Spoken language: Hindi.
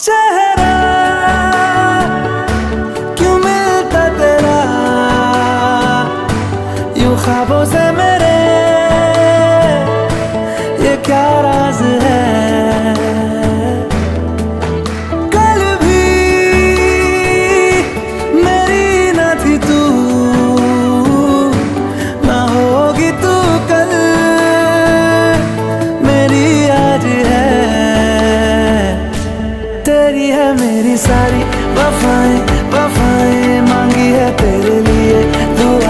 चेहरा क्यों मिलता तेरा यूं ख्वाबों से मेरे, ये क्या राज है। कल भी मेरी न थी तू, ना होगी तू कल मेरी आज है। तेरी है मेरी सारी वफाएं, वफाएं मांगी है तेरे लिए दुआ।